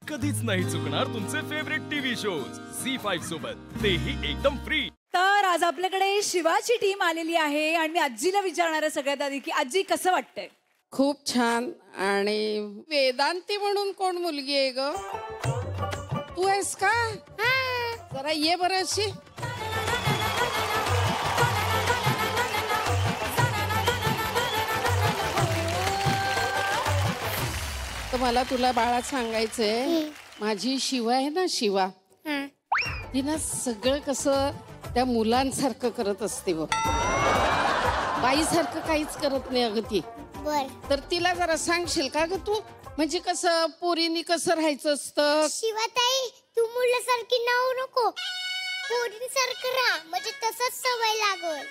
कधीच नाही चुकणार तुमचे फेवरेट टीव्ही शोज झी5 सोबत, तेही एकदम फ्री। तर आज आपल्याकडे शिवाची टीम आलेली आहे आणि मी आजीला विचारणार आहे सगळ्यात आधी की आजी कसं वाटतंय? खूप छान। आणि वेदांती म्हणून कोण मुलगी आहे ग? तू आहेस का? जरा ये बरं अशी। तर मला तुला बाळा सांगायचंय, माझी शिवा आहे ना, शिवा ती ना सगळं कसं त्या मुलांसारखं करत असते बघ, बाईसारखं काहीच करत नाही अगं ती। तर तिला जरा सांगशील का ग तू, म्हणजे कसं पोरीनी कसं राहायचं असतं? शिवाताई, तू मुलासारखी नाव नको, पोरींसारखं राहा, म्हणजे तसंच सवय लागल।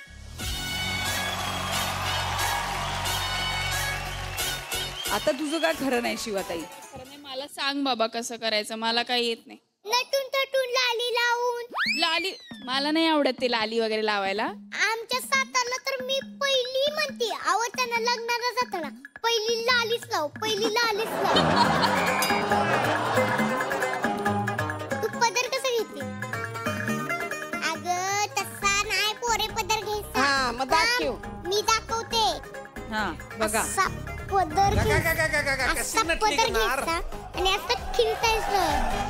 आता तुझं काय खरं नाही शिवाताई। खरं नाही, मला सांग बाबा कसं करायचं, मला काही येत नाही। नटून तटून लाली लावून। लाली मला नाही आवडत ते लाली वगैरे लावायला। आमच्या सातारला तर मी पहिली म्हणते, आवडताना लग्नाला जाताना पहिली लालीच लाव, पहिली लालीच लाव। तू पदर कसं घेते? अगं तसा नाही पोरे पदर घ्यायचा। हा मग दाखव, मी दाखवते। हा बघा, असा पदर घ्यायचा, असा पदर घ्यायचा आणि असं खिळतायचं।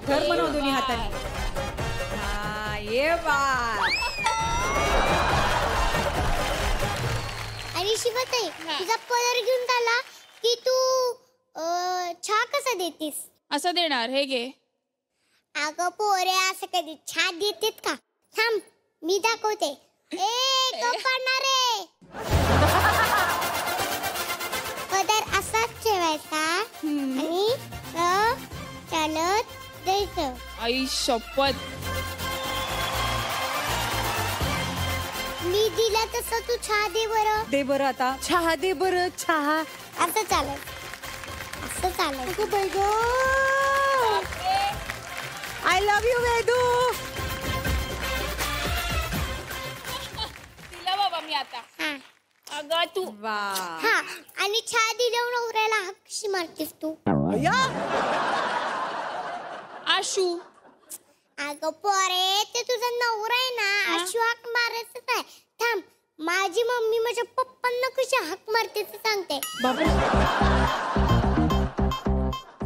घर बनव दोन्ही हाताने। हा ये बात। आणि शिवताई, तुझा पदर घेऊन आला की तू चहा कसा देतीस? असं देणार, हे घे। अगं पोरे, असं कधी चहा देतेत का? थांब मी दाखवते। ए गप्पाणार रे, पदर असाच ठेवायचा आणि चालत द्यायचं। आई शपथ, मी दिला तसं तू चहा दे बरं। दे बरं आता चहा, दे बरं चहा। असं चालत, असं चालत। I love you Vedu. तिला बाबा मी आता। हा अगं तू वा, हा, आणि चहा दिल्यावर नवऱ्याला हाक कशी मारतेस तू? आशू। अगं पोरे, ते तुझा नवरा आहे ना, अशी हाक मारायचं आहे। थांब, माझी मम्मी माझ्या पप्पांना कशी हाक मारते ते सांगते।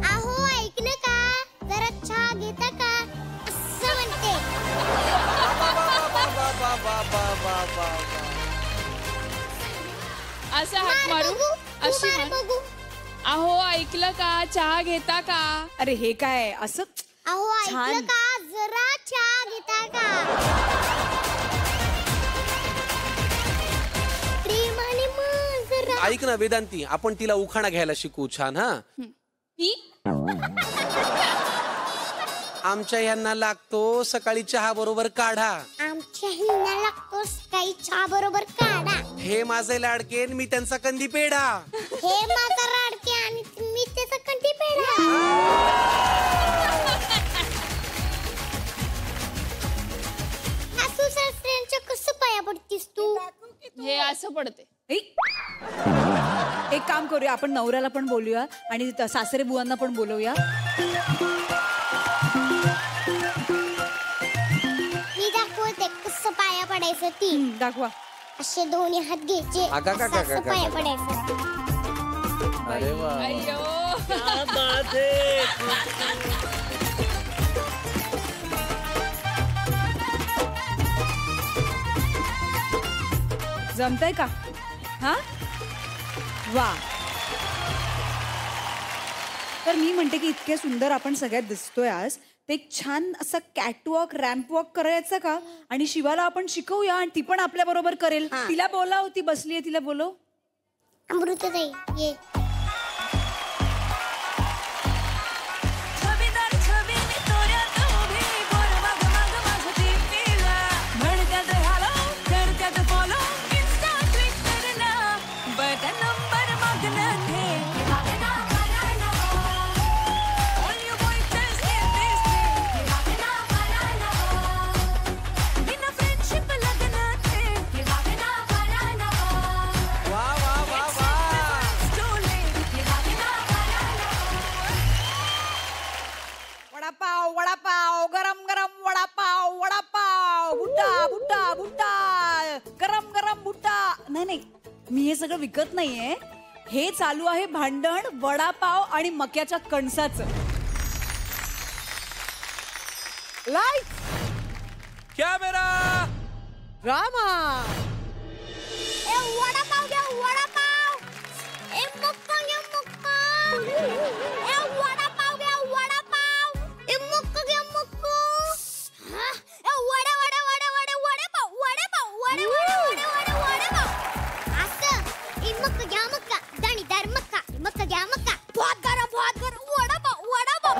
अहो ऐकलं का, जरा चहा घेता का, असं म्हणते। असं हाक मारू, अशी मार हाक। बघू। अहो ऐकलं का, चहा घेता का? अरे हे काय असं? अहो ऐकलं का, जरा चहा घेता का? प्रेमाने मग जरा। ऐक ना वेदांती, आपण तिला उखाणा घ्यायला शिकू छान। हा, ही आमच्या यांना लागतो सकाळी चहा बरोबर काढा, आमच्या हिंना लागतोस काही चहा बरोबर काढा। हे माझे लाडके, मी त्यांचा कंदी पेढा। हे माझा राडके आणि मी त्याचा कंठी पेढा। सासू सासऱ्यांच्या कसं पाया पडतीस तू? हे असं पडते। एक काम करूया, आपण नवऱ्याला पण बोलूया आणि सासरे बुवांना पण बोलवूया। मी दाखवते कसं पाया पडायचं ती। दाखवा। असे दोन्ही हात घ्यायचे, असं पाया पडायचं। अरे वा, अय्यो जमतंय का? हा वा। तर मी म्हणते की इतके सुंदर आपण सगळ्यात दिसतोय आज, ते एक छान असं कॅटवॉक रॅम्प वॉक करायचं का? आणि शिवाला आपण शिकवूया आणि ती पण आपल्या बरोबर करेल। तिला बोलाव, ती बसलीये, तिला बोलव। अमृताताई ये। वडापाव, गरम गरम वडापाव, वडापाव, बुट्टा बुट्टा बुट्टा, गरम गरम बुट्टा. नाही नाही, मी हे सगळं विकत नाहीये. हे चालू आहे भांडण वडापाव आणि मक्याच्या कणसाचं. Light camera drama. ए वडापाव घ्या वडापाव. ए मक्का घ्या मक्का. ए वडापाव घ्या वडापाव. ए मक्का घ्या मक्का. हा? ए वडा वडा वडा वडा वडापाव वडापाव वडा वडा वडा वडा वडापाव. असं ए मक्का घ्या मक्का. दाणीदार मक्का. मक्का घ्या मक्का. बहुत गरम वडापाव वडापाव.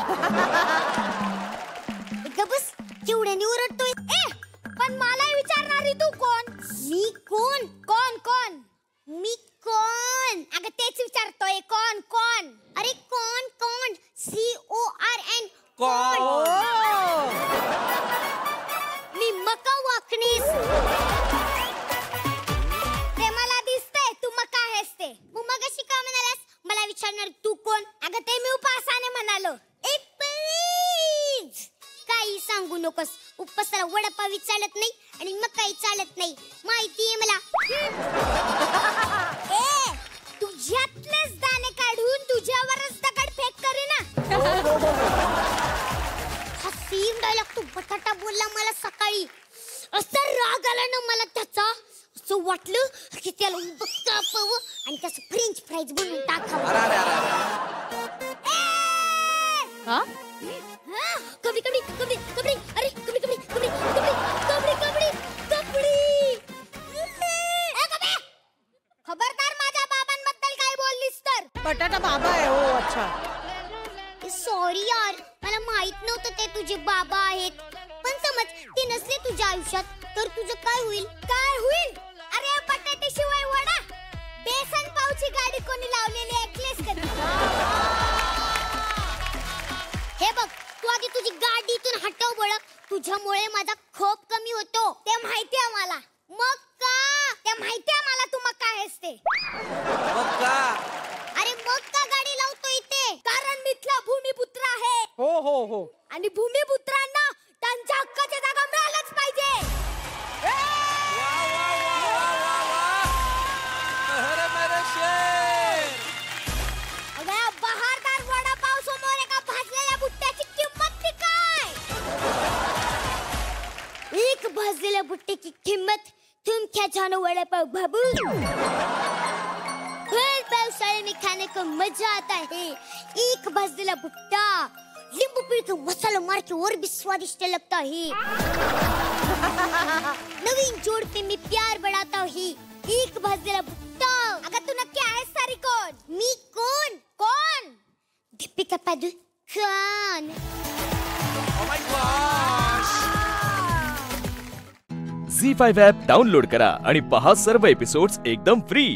गबस चिवड्याने ओरडतोय. ए पण मला विचारणारी तू कोण? मी कोण? कोण कोण? मी कोण? अगं तेच विचारतोय. कोण कोण? अरे कोण कोण? CORN. कोण? मी मका वाकणीस. ते मला दिसतंय तू मका आहेस ते. मग अशी का म्हणालास? मला विचारणार तू कोण? अगं ते मी उपासाने म्हणालो. एक प्लीज काही सांगू नकोस. उपवासाला वडापावी चालत नाही आणि मग काही चालत नाही माहितीये मला. ए तुझ्यातलेच दाणे काढून तुझ्यावरच दगड फेक करे ना. हा सेम डायलॉग तू बटाटा बोलला मला सकाळी. असं राग आला ना मला त्याचा. असं वाटलं की त्याला कापावं आणि त्याचं फ्रेंच फ्राईज बनवून टाकावं. हा कबड्डी कबड्डी कबड्डी कबड्डी. अरे कबड्डी कबड्डी कबड्डी कबड्डी कबड्डी कबड्डी कबड्डी. खबरदार माझ्या बाबांबद्दल काय बोललीस तर. बटाटा बाबा आहे. हो अच्छा. सॉरी यार, मला माहित नव्हतं ते तुझे बाबा आहेत. पण समज ते नसले तुझ्या आयुष्यात तर तुझं काय होईल? काय होईल? अरे बटाटे शिवाय वडा. बेसन पावची गाडी कोणी लावलेली ऐकलेस कधी? हे बघ तू आधी तुझी गाडी इथून हटव बळक. तुझ्यामुळे माझा खोप कमी होतो ते माहितीये मला. मग का? ते माहितीये मला तू मग काय आहेस ते. अरे मग का गाडी लावतो इथे? कारण मी इथला भूमिपुत्र आहे. हो हो हो. आणि भूमिपुत्रांना त्यांच्या हक्काची जागा मिळालंच पाहिजे. अगं बहारदार वडापाव समोर एका भाजलेल्या बुट्ट्याची किंमत ती काय? एक भाजलेल्या बुट्टे की किंमत तुम क्या जानो वडापाव बाबू. हर पावसाळे में खाने को मजा आता है. एक भाजलेला बुट्टा नींबू पीड़ के मसाला मार के और भी स्वादिष्ट लगता है. नवीन जोड़ पे मैं प्यार बढ़ाता हूँ. एक भाजलेला बुट्टा. अगं तू नक्की आहेस सारी कोण? मी कोण? कोण? दीपिका पादुकोण. झी5 ॲप डाउनलोड करा आणि पहा सर्व एपिसोड्स एकदम फ्री.